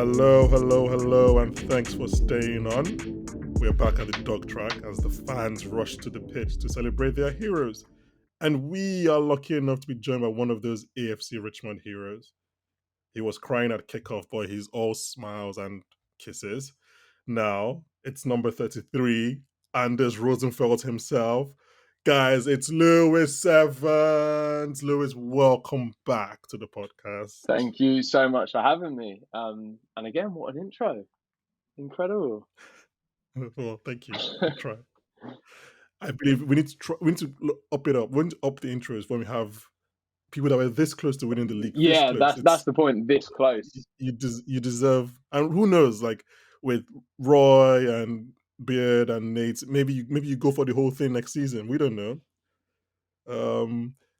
Hello, hello, hello, and thanks for staying on. We're back at the dog track as the fans rush to the pitch to celebrate their heroes. And we are lucky enough to be joined by one of those AFC Richmond heroes. He was crying at kickoff, but he's all smiles and kisses. Now it's number 33, Anders Rosenfeld himself. Guys, it's Lewis Evans. Lewis, welcome back to the podcast. Thank you so much for having me. And again, what an intro. Incredible. Well, thank you. I'll try. I believe we need to up it up. We need to up the intros when we have people that were this close to winning the league. This Yeah, close. that's the point. This close. You deserve, and who knows? Like with Roy and Beard and Nate, maybe you go for the whole thing next season. We don't know.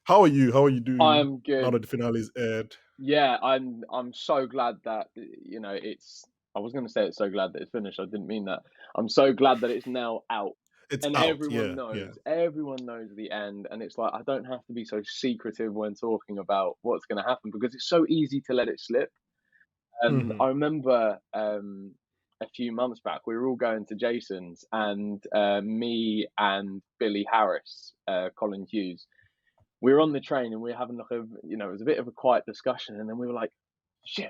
How are you? How are you doing I'm now good. that the finale is aired? Yeah, I'm so glad that it's. I was going to say it's so glad that it's finished. I didn't mean that. I'm so glad that it's now out. It's And out. Yeah, yeah. everyone knows the end. And it's like, I don't have to be so secretive when talking about what's going to happen because it's so easy to let it slip. And Hmm. I remember a few months back, we were all going to Jason's, and me and Billy Harris, Colin Hughes, we were on the train and we were having like it was a bit of a quiet discussion. And then we were like, shit,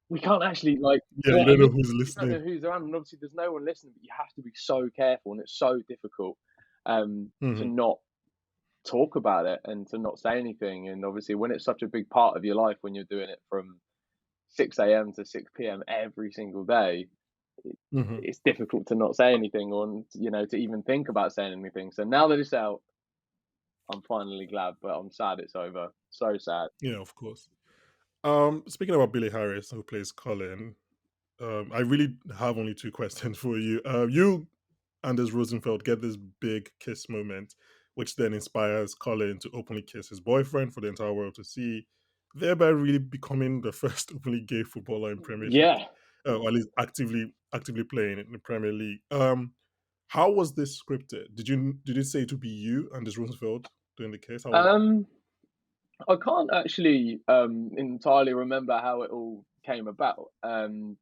we can't actually like, Yeah, you don't know who's you don't know listening. who's around. And obviously, there's no one listening, but you have to be so careful. And it's so difficult to Hmm. not talk about it and to not say anything. And obviously, when it's such a big part of your life, when you're doing it from 6 a.m. to 6 p.m. every single day, Hmm. it's difficult to not say anything or to even think about saying anything. So now that it's out, I'm finally glad, but I'm sad it's over. So sad. Yeah, of course. Speaking about Billy Harris, who plays Colin, I really have only two questions for you. You, Anders Rosenfeld, get this big kiss moment, which then inspires Colin to openly kiss his boyfriend for the entire world to see, thereby really becoming the first openly gay footballer in Premiership, Yeah. or at least actively playing in the Premier League. How was this scripted? Did you say it would be you, Anders Rosenfeld, doing the kiss? How was? Um, I can't actually entirely remember how it all came about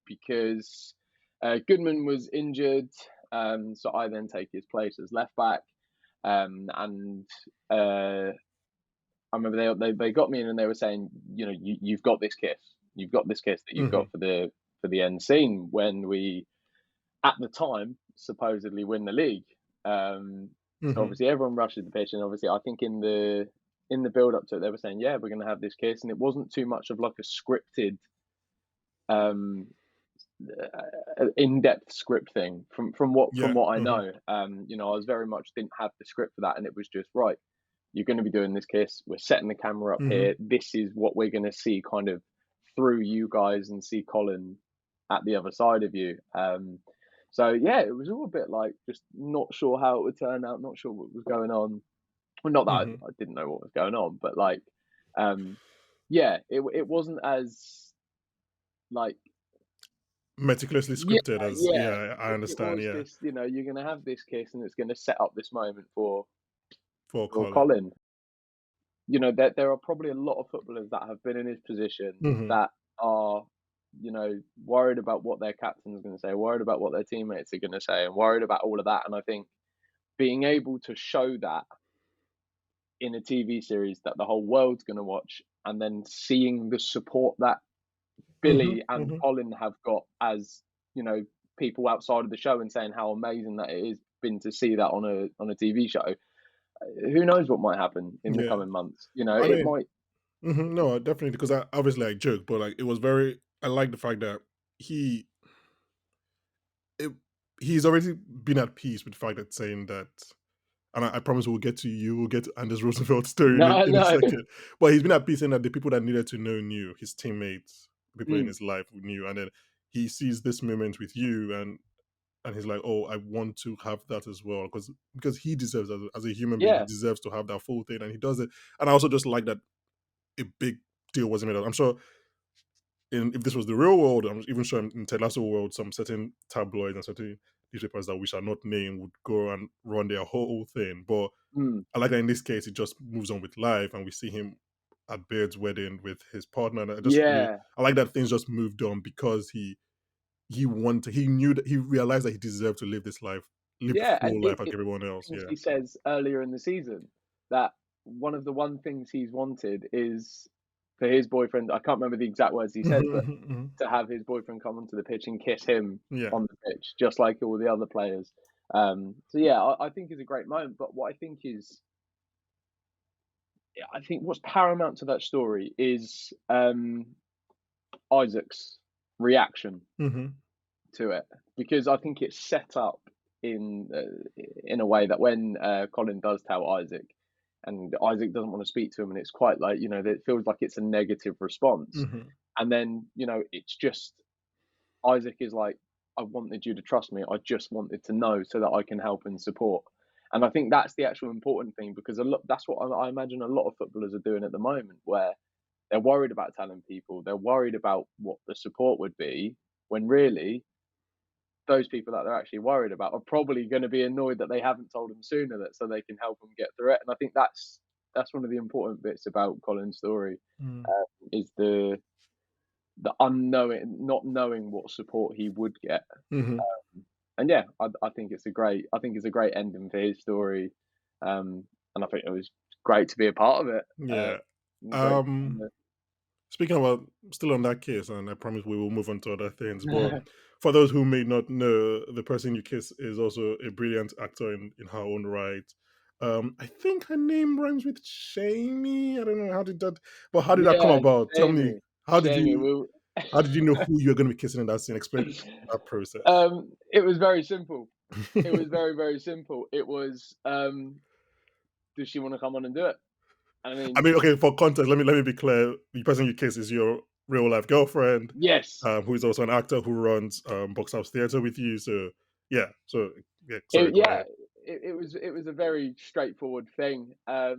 because Goodman was injured, so I then take his place as left back, and I remember they got me in and they were saying, you've got this kiss, you've got this kiss that you've Hmm. got for the end scene when we at the time supposedly win the league. So Hmm. obviously everyone rushes the pitch, and obviously I think in the build up to it, they were saying, yeah, we're going to have this kiss, and it wasn't too much of like a scripted, um, in depth script thing from Yeah. what I Uh-huh. know. I was very much didn't have the script for that, and it was just right. You're going to be doing this kiss. We're setting the camera up Hmm. here. This is what we're going to see kind of through you guys and see Colin at the other side of you. So yeah, it was all a bit like just not sure how it would turn out, not sure what was going on. Well, not that Hmm. I didn't know what was going on, but like, um, yeah, it wasn't as like, Meticulously yeah, scripted as, yeah, yeah, I it understand. was Yeah, just you're gonna have this kiss and it's gonna set up this moment for for Colin. Colin. There are probably a lot of footballers that have been in his position Hmm. that are, worried about what their captain's going to say, worried about what their teammates are going to say, and worried about all of that. And I think being able to show that in a TV series that the whole world's going to watch, and then seeing the support that Hmm. Billy and Hmm. Colin have got as people outside of the show and saying how amazing that it has been to see that on a TV show. Who knows what might happen in the Yeah, coming months? I It mean, might. no, definitely, because I obviously I joke, but like it was very. I like the fact that he it, he's already been at peace with the fact that saying that. And I promise we'll get to you. We'll get to Anders Roosevelt's story No, in a no. second. But he's been at peace saying that the people that needed to know knew, his teammates, the people in Mm, his life who knew, and then he sees this moment with you, and he's like, oh, I want to have that as well, because he deserves, as a human being, he yeah. deserves to have that full thing, and he does it. And I also just like that a big deal wasn't made. I'm sure if this was the real world, I'm even sure in Ted Lasso world, some certain tabloids and certain newspapers that we shall not name would go and run their whole thing. But Mm, I like that in this case, it just moves on with life, and we see him. at Beard's wedding with his partner, and Yeah, I like that things just moved on because he knew that he realized that he deserved to live the yeah, and full life like everyone else. things Yeah. he says earlier in the season that one of the one things he's wanted is for his boyfriend. I can't remember the exact words he Mhm, said, but mhm, mhm. to have his boyfriend come onto the pitch and kiss him Yeah. on the pitch, just like all the other players. So yeah, I think it's a great moment. But what I think is, I think what's paramount to that story is Isaac's reaction Mhm, to it, because I think it's set up in a way that when Colin does tell Isaac, and Isaac doesn't want to speak to him, and it's quite like, it feels like it's a negative response, mhm, and then it's just Isaac is like, I wanted you to trust me. I just wanted to know so that I can help and support. And I think that's the actual important thing, because that's what I imagine a lot of footballers are doing at the moment, where they're worried about telling people, they're worried about what the support would be, when really those people that they're actually worried about are probably going to be annoyed that they haven't told them sooner, that so they can help them get through it. And I think that's one of the important bits about Colin's story, mm, is the unknowing, not knowing what support he would get. mhm. And yeah, I think it's a great ending for his story, and I think it was great to be a part of it. Yeah. Great. Um, Speaking about still on that case, and I promise we will move on to other things, but for those who may not know, the person you kiss is also a brilliant actor in her own right. I think her name rhymes with Shamey. I don't know how did that come Yeah, about? Tell me, Jamie, how did Jamie, you will. how did you know who you're going to be kissing in that scene? Explain that process. It was very simple. It was very, very simple. It was, does she want to come on and do it? I I mean, mean, okay, for context, let me be clear. The person you kiss is your real life girlfriend, yes, who is also an actor who runs Box House Theatre with you. So yeah, sorry, go yeah, ahead. it was a very straightforward thing. I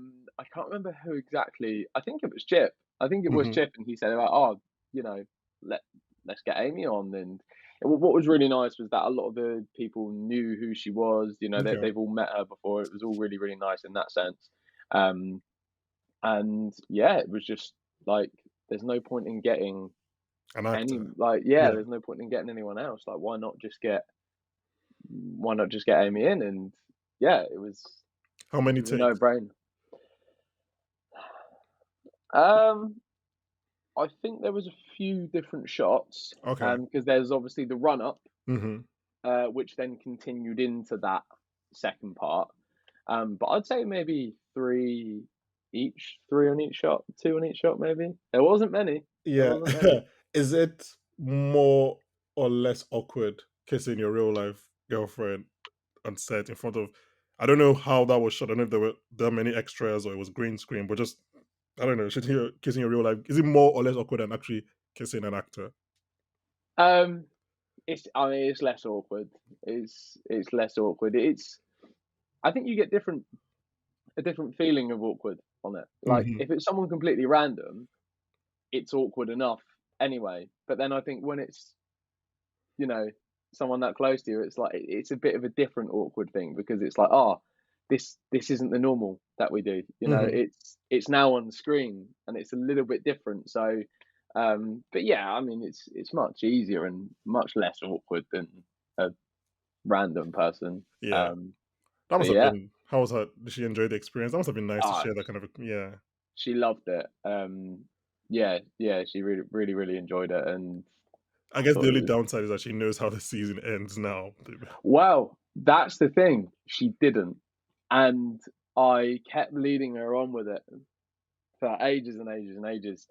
can't remember who exactly. I think it was Chip. I think it was Hmm. Chip, and he said about, oh, you know, let let's get Amy on. And what was really nice was that a lot of the people knew who she was. Okay, They've all met her before. It was all really, really nice in that sense. Um, and yeah, it was just like, there's no point in getting an any, actor. like, yeah, Yeah. there's no point in getting anyone else. Like, why not just get Amy in? And yeah, How it many was a takes? no-brainer. Um, I think there was a few different shots, Okay. because there's obviously the run-up, Hmm. which then continued into that second part. But I'd say maybe 3 each, 3 on each shot, 2 on each shot maybe. There wasn't many. There Yeah. wasn't many. Is it more or less awkward kissing your real life girlfriend on set in front of? I don't know how that was shot. I don't know if there were that many extras or it was green screen, but just I don't know. Kissing your real life, is it more or less awkward than actually kissing an actor? Um, I mean, it's less awkward. It's less awkward. I think you get a different feeling of awkward on it. Like, Hmm. if it's someone completely random, it's awkward enough anyway. But then I think when it's, you know, someone that close to you, it's like it's a bit of a different awkward thing, because it's like, oh, this isn't the normal that we do. Hmm. It's now on screen and it's a little bit different. So, but yeah, I mean, it's much easier and much less awkward than a random person. Yeah. That So must have yeah, been how was her? Did she enjoy the experience? That must have been nice to ah, share that kind of yeah. she loved it. Yeah, yeah, she really, really, really enjoyed it, and I I guess the thought it only was, downside is that she knows how the season ends now. well, that's the thing. She didn't, and I kept leading her on with it for ages and ages and ages.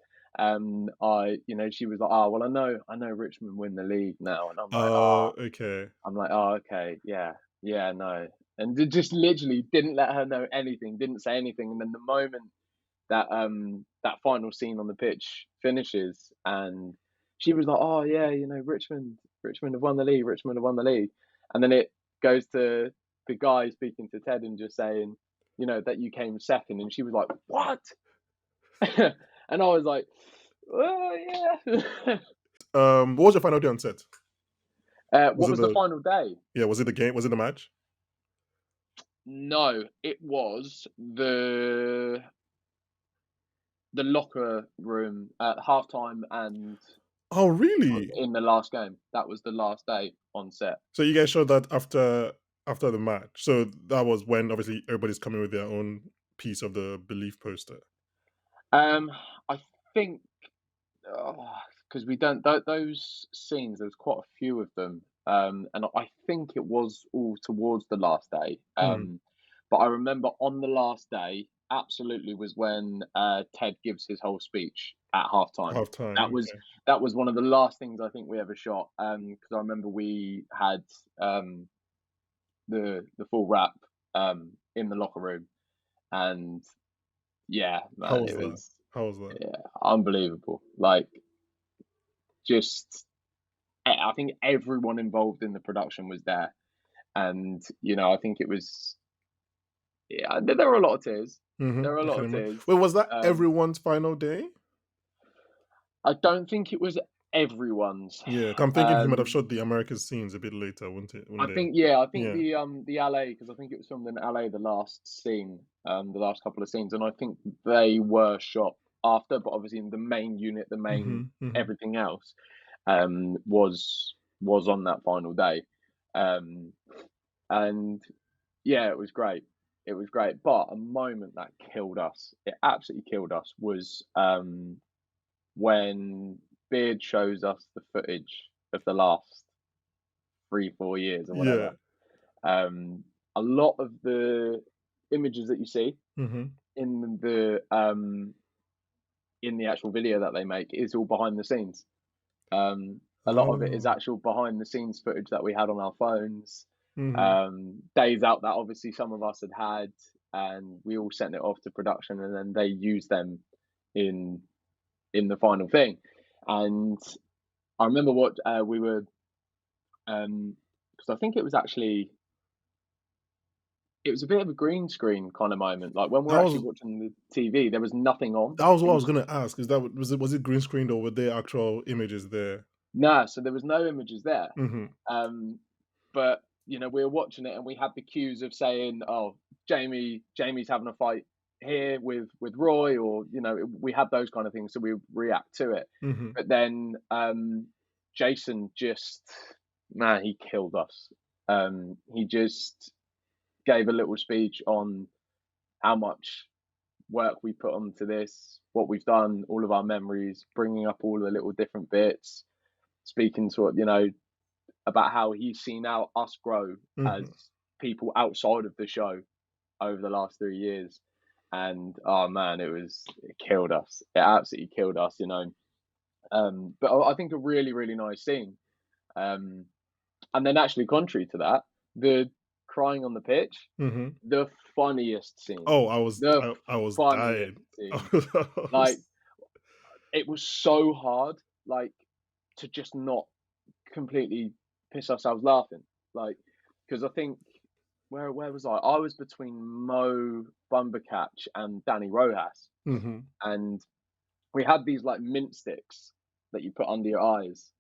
She was like, "Oh, well, I know Richmond win the league now," and Oh, okay. "Oh, okay, yeah, yeah, no," and just literally didn't let her know anything, didn't say anything, and then the moment that final scene on the pitch finishes, and she was like, "Oh yeah, Richmond have won the league. Richmond have won the league." And then it goes to the guy speaking to Ted and just saying, that you came second, and she was like, "What?" And I was like, "Oh yeah." What was your final day on set? Was What it was the the final day? yeah? Was it the game? Was it the match? No, it was the locker room at halftime and Oh, really? in the last game. That was the last day on set. So you guys showed that after the match. So that was when obviously everybody's coming with their own piece of the belief poster. Um, I think because we don't those scenes. There was quite a few of them, and I think it was all towards the last day. Mm. But I remember on the last day, absolutely was when Ted gives his whole speech at halftime. Halftime. That was Okay. that was one of the last things I think we ever shot. Because I remember we had the full wrap in the locker room, and yeah, How man, was it that? was How was that? yeah unbelievable. Like just I think everyone involved in the production was there, and I think it was yeah. There were a lot of tears. There were a I lot can of imagine. tears. Wait, was that Um, everyone's final day? I don't think it was everyone's. Yeah, 'cause I'm thinking he might have Um, shot the Americas scenes a bit later, wouldn't it? I Wouldn't they? think yeah. I think Yeah. the LA because I think it was filmed in LA the last scene, the last couple of scenes, and I think they were shot after, but obviously in the main unit, the main Mhm. everything else, was on that final day, um, and yeah, it was great. It was great. But a moment that killed us, it absolutely killed us, was when Beard shows us the footage of the last 3, 4 years or Yeah. whatever. Um, a lot of the images that you see Mhm. in the actual video that they make is all behind the scenes. A lot of it is Oh. actual behind the scenes footage that we had on our phones, Mhm. days out that obviously some of us had, and we all sent it off to production, and then they used them in the final thing. And I remember what we were, because I think it was a bit of a green screen kind of moment. Like when That we're actually was watching the TV, there was nothing on. that was what It I was was gonna ask. Is that was it green screened or were there actual images there? nah, so there was no images there. Mhm. Um, but we were watching it and we had the cues of saying, "Oh, Jamie's having a fight here with Roy," or we had those kind of things, so we react to it. Mhm. But then Jason just, man, he killed us. He just gave a little speech on how much work we put onto this, what we've done, all of our memories, bringing up all the little different bits, speaking to about how he's seen us grow as Mhm. people outside of the show over the last 3 years. And oh man, it killed us. It absolutely killed us. But I think a really, really nice scene. Um, and then actually contrary to that, the crying on the pitch, Mhm. the funniest scene. Oh, The I was funniest dying. scene. I Like was it was so hard, like to just not completely piss ourselves laughing. Like, because I think where was I? I was between Mo Bumbercatch and Danny Rojas, Mhm. and we had these like mint sticks that you put under your eyes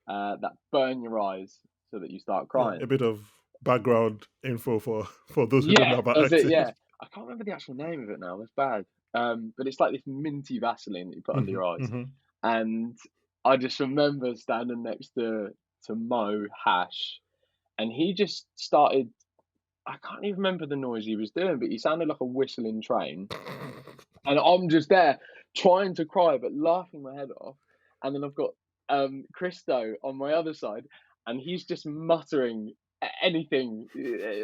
that burn your eyes so that you start Yeah, crying. a bit of background info for those who don't know Yeah, about that's it. acting. Yeah, I can't remember the actual name of it now. That's bad. But it's like this minty Vaseline that you put under Mhm. your eyes, Mhm. and I just remember standing next to Mo Hash, and he just started. I can't even remember the noise he was doing, but he sounded like a whistling train. And I'm just there trying to cry, but laughing my head off. And then I've got Christo on my other side, and he's just muttering anything,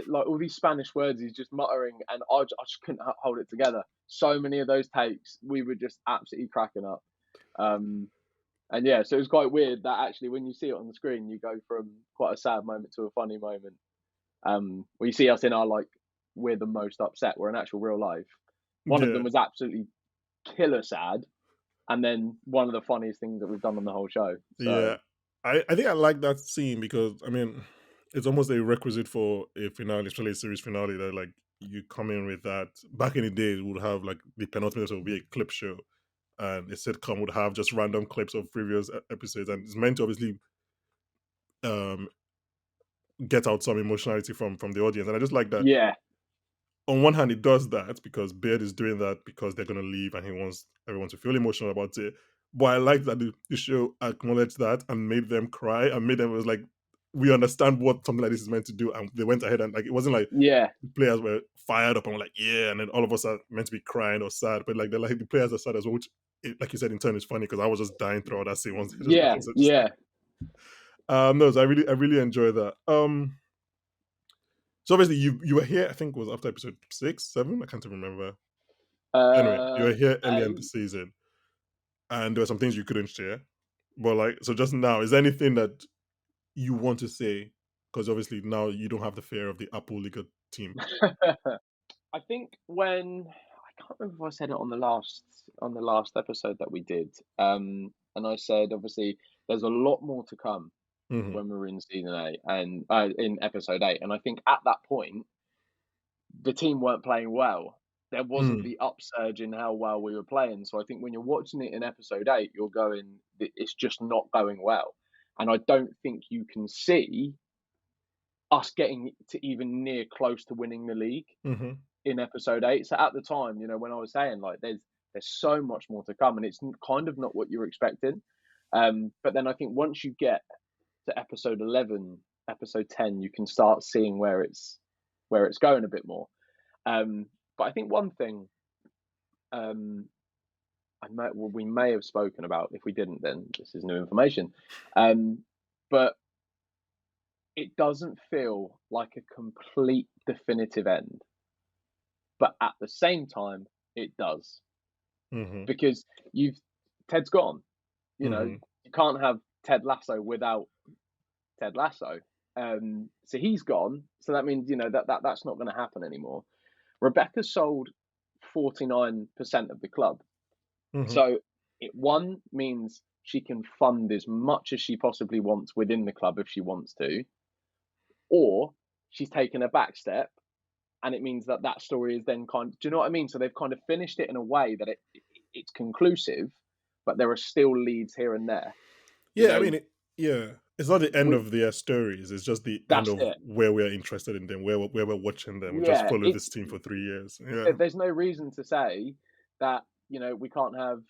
like all these Spanish words he's just muttering, and I just couldn't hold it together. So many of those takes, we were just absolutely cracking up. Um, and yeah, so it was quite weird that actually when you see it on the screen, you go from quite a sad moment to a funny moment. Where you see us in our like we're the most upset. We're in actual real life. One of Yeah. them was absolutely killer sad, and then one of the funniest things that we've done on the whole show. So Yeah. I think I like that scene because I mean it's almost a requisite for a finale, especially a series finale that like you come in with that. Back in the day, it would have like the penultimate episode would be a clip show, and a sitcom would have just random clips of previous episodes, and it's meant to obviously um get out some emotionality from the audience, and I just like that. yeah, on one hand, it does that because Beard is doing that because they're going to leave and he wants everyone to feel emotional about it. But I like that the show acknowledged that and made them cry and made them was like, we understand what something like this is meant to do. And they went ahead and like, it wasn't like Yeah, the players were fired up and were like, yeah. And then all of us are meant to be crying or sad. But like, they're like, the players are sad as well, which, like you said, in turn is funny because I was just dying throughout that scene once just yeah, watching such stuff. yeah. No, so I really enjoy that. So obviously you were here, I think it was after episode 6, 7, I can't even remember. Anyway, you Uh, were here earlier in the I, season, and there were some things you couldn't share. But like, so just now, is there anything that you want to say? Because obviously now you don't have the fear of the Apple Liga team. I think when I can't remember if I said it on the last episode that we did, and I said obviously there's a lot more to come Hmm. when we're in season 8 and in episode 8, and I think at that point the team weren't playing well. There wasn't Mm. the upsurge in how well we were playing. So I think when you're watching it in episode 8, you're going, it's just not going well. And I don't think you can see us getting to even near close to winning the league Hmm. in episode 8. So at the time, when I was saying like there's so much more to come and it's kind of not what you're expecting. But then I think once you get to episode 11, episode 10, you can start seeing where it's going a bit more. But I think one thing um, we may have spoken about. If we didn't, then this is new information. Um, but it doesn't feel like a complete definitive end. But at the same time, it does Hmm. because you've Ted's gone. Hmm. You can't have Ted Lasso without Ted Lasso. So he's gone. So that means that's not going to happen anymore. Rebecca sold 49% of the club. Hmm. So it one means she can fund as much as she possibly wants within the club if she wants to, or she's taken a back step, and it means that that story is then kind. Do you know what I mean? So they've kind of finished it in a way that it's conclusive, but there are still leads here and there. You Yeah, I know, mean, yeah, it's not the end we of their stories. It's just the end that's of it. where we're interested in them, where we're watching them. We just Yeah, follow this it's team for 3 years. Yeah. there's no reason to say that we can't have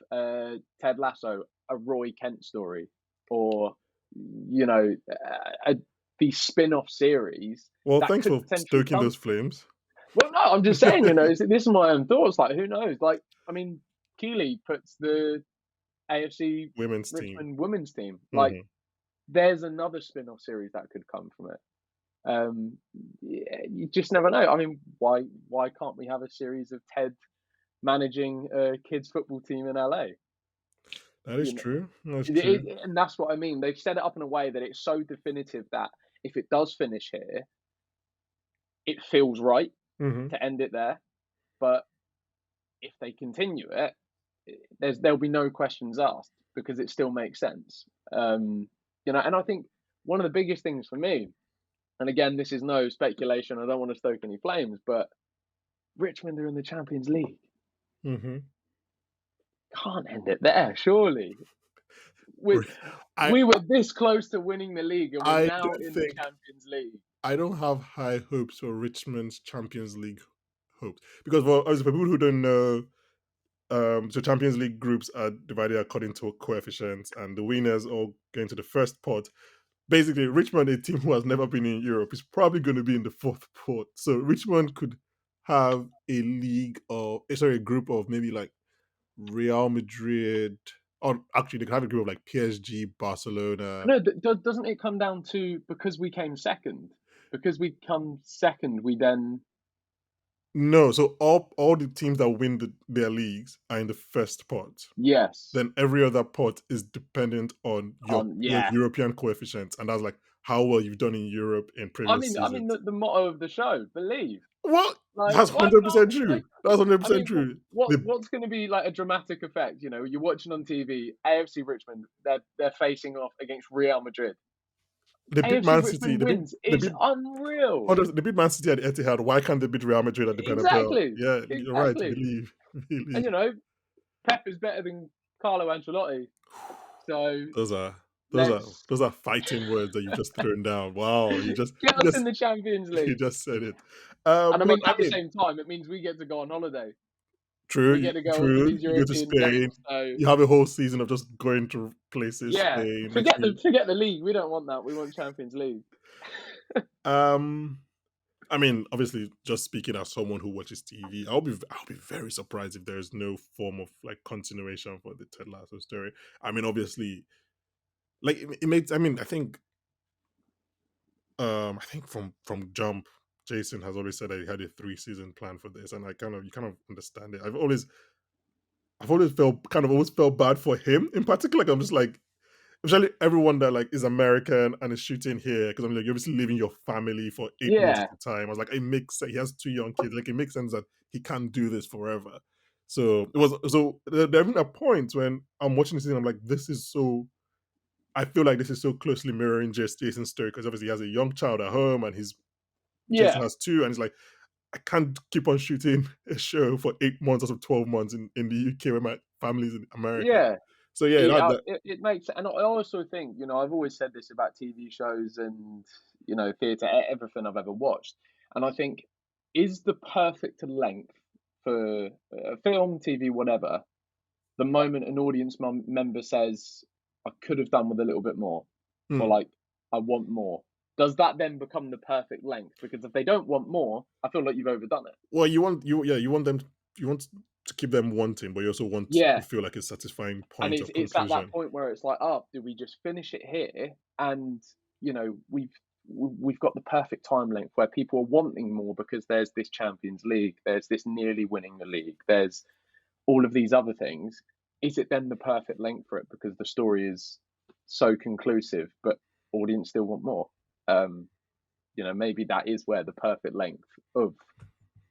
Ted Lasso, a Roy Kent story, or the spin-off series Well, that thanks could for potentially stoking come. those flames. Well, no, I'm just saying, this is my own thoughts. Like, who knows? Like, I mean, Keeley puts the AFC Women's team. Richmond women's team. Like, Hmm. there's another spin-off series that could come from it. Yeah, you just never know. I mean, why can't we have a series of Ted managing a kids football team in LA? That is You know, true. That's true. and that's what I mean. They've set it up in a way that it's so definitive that if it does finish here, it feels right Hmm. to end it there. But if they continue it, there'll be no questions asked because it still makes sense. And I think one of the biggest things for me, and again, this is no speculation. I don't want to stoke any flames, but Richmond are in the Champions League. Hmm. Can't end it there, surely. We I we were this close to winning the league, and we're I now don't in the think Champions League. I don't have high hopes for Richmond's Champions League hopes because for as for people who don't know, so Champions League groups are divided according to coefficients, and the winners all going to the first pot. Basically, Richmond, a team who has never been in Europe, is probably going to be in the fourth pot. So Richmond could have a group of maybe like Real Madrid, or actually they could have a group of like PSG, Barcelona. No, doesn't it come down to because we came second? Because we come second, we then No, so all the teams that win their leagues are in the first pot. yes, Then every other pot is dependent on your yeah. European coefficients, and that's like how well you've done in Europe in I previous mean, I mean seasons. the motto of the show, believe. What? Like, That's why 100% can't like? true. That's hundred I percent mean, true. The what's going to be like a dramatic effect? You're watching on TV, AFC Richmond, they're facing off against Real Madrid. they beat AFC Man City. Richmond wins. They It's beat unreal. they beat Man City at the Etihad. Why can't they beat Real Madrid at the Bernabeu? Exactly, Yeah, you're right. exactly. Believe, And believe. Pep is better than Carlo Ancelotti. So Those are those are Let's those are fighting words that you've just thrown down. Wow, get you us in just the Champions you League. just said it. And I But mean, I at the mean, same time, it means we get to go on holiday. true, We get to go on true. these You go to European Spain. dates. So You have a whole season of just going to places. yeah, Spain next week. forget the league. We don't want that. We want Champions League. Um, I mean, obviously, just speaking as someone who watches TV, I'll be very surprised if there's no form of like continuation for the Ted Lasso story. I mean, obviously, like it makes. I mean, I think from jump, Jason has always said that he had a 3 season plan for this, and I kind of you kind of understand it. I've always felt kind of always felt bad for him in particular. Like, I'm just like, especially everyone that like is American and is shooting here because I'm like, you're obviously leaving your family for 8 months Yeah, at a time. I was like, it makes sense. He has 2 young kids. Like, it makes sense that he can't do this forever. So it was so there been a point when I'm watching this and I'm like, this is so. I feel like this is so closely mirroring just Jason's story because obviously he has a young child at home and he's Jason yeah, has two, and he's like, I can't keep on shooting a show for 8 months or 12 months in the UK where my family's in America. yeah. So yeah, that It makes, and I also think, I've always said this about TV shows and theatre, everything I've ever watched, and I think is the perfect length for film, TV, whatever. The moment an audience member says, "I could have done with a little bit more," or mm. like, "I want more." Does that then become the perfect length? Because if they don't want more, I feel like you've overdone it. Well, you want them you want to keep them wanting, but you also want to Yeah, feel like a satisfying and point of it's at that conclusion. point where it's like, oh, do we just finish it here? And we've got the perfect time length where people are wanting more because there's this Champions League, there's this nearly winning the league, there's all of these other things. Is it then the perfect length for it because the story is so conclusive, but audience still want more? Um, maybe that is where the perfect length of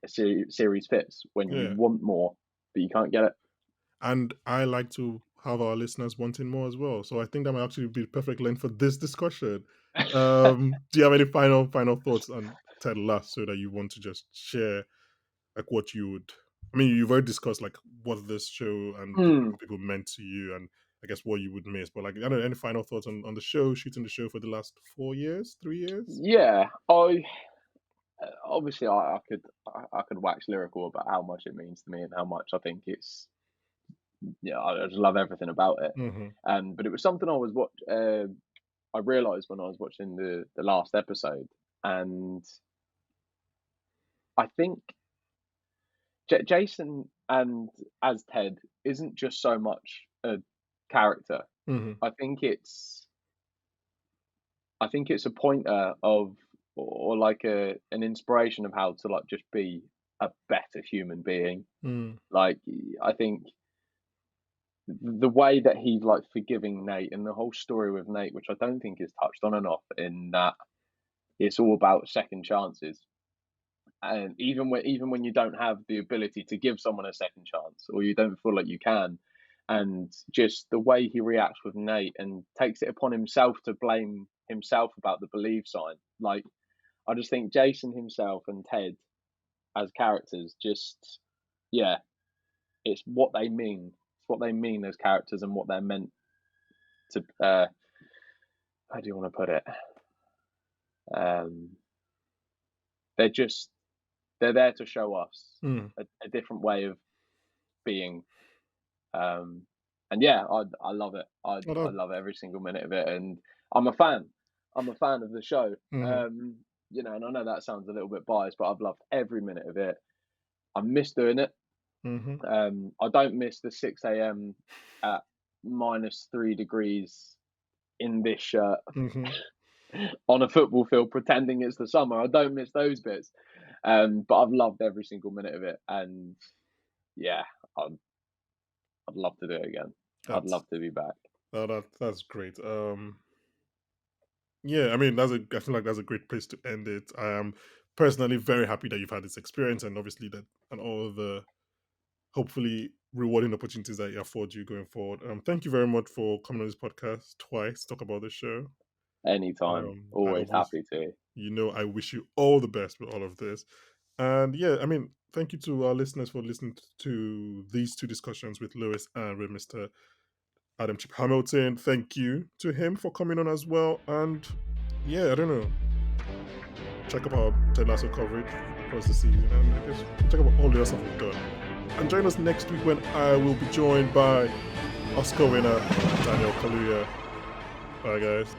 a series fits when you Yeah. want more, but you can't get it. And I like to have our listeners wanting more as well. So I think that might actually be the perfect length for this discussion. Do you have any final thoughts on Ted Lasso that you want to just share? Like what you would I mean, you've already discussed like what this show and the Hmm. people meant to you and I guess what you would miss. But like I don't know, any final thoughts on the show, shooting the show for the last 4 years, 3 years? Yeah, I obviously I could wax lyrical about how much it means to me and how much I think it's I just love everything about it. Mm-hmm. But it was something I realized when I was watching the last episode, and I think Jason and as Ted isn't just so much a character. Mm-hmm. I think it's a pointer of or like an inspiration of how to like just be a better human being. Mm. Like I think the way that he's like forgiving Nate and the whole story with Nate, which I don't think is touched on enough, in that it's all about second chances. And even when you don't have the ability to give someone a second chance, or you don't feel like you can, and just the way he reacts with Nate and takes it upon himself to blame himself about the believe sign. Like I just think Jason himself and Ted as characters, just yeah, it's what they mean. It's what they mean as characters and what they're meant to. How do you want to put it? Um, they're just they're there to show us Mm. a different way of being. Um, and yeah, I love it. Oh, I love every single minute of it, and I'm a fan. I'm a fan of the show. mhm, And I know that sounds a little bit biased, but I've loved every minute of it. I miss doing it. mhm, I don't miss the 6 a.m. at -3 degrees in this shirt mhm. on a football field pretending it's the summer. I don't miss those bits. But I've loved every single minute of it, and yeah, I'd, I'd love to do it again. I'd That's love to be back. that's great. Yeah, I mean, I feel like that's a great place to end it. I am personally very happy that you've had this experience, and obviously that and all the hopefully rewarding opportunities that it afford you going forward. Thank you very much for coming on this podcast twice to talk about the show. Anytime, I always obviously, happy to. I wish you all the best with all of this. And yeah, I mean, thank you to our listeners for listening to these two discussions with Lewis and with Mr. Adam Chip Hamilton. Thank you to him for coming on as well. And yeah, I don't know. Check out our Ted Lasso coverage across the season, and I guess check out all the other stuff we've done. And join us next week when I will be joined by Oscar winner Daniel Kaluuya. Bye, guys.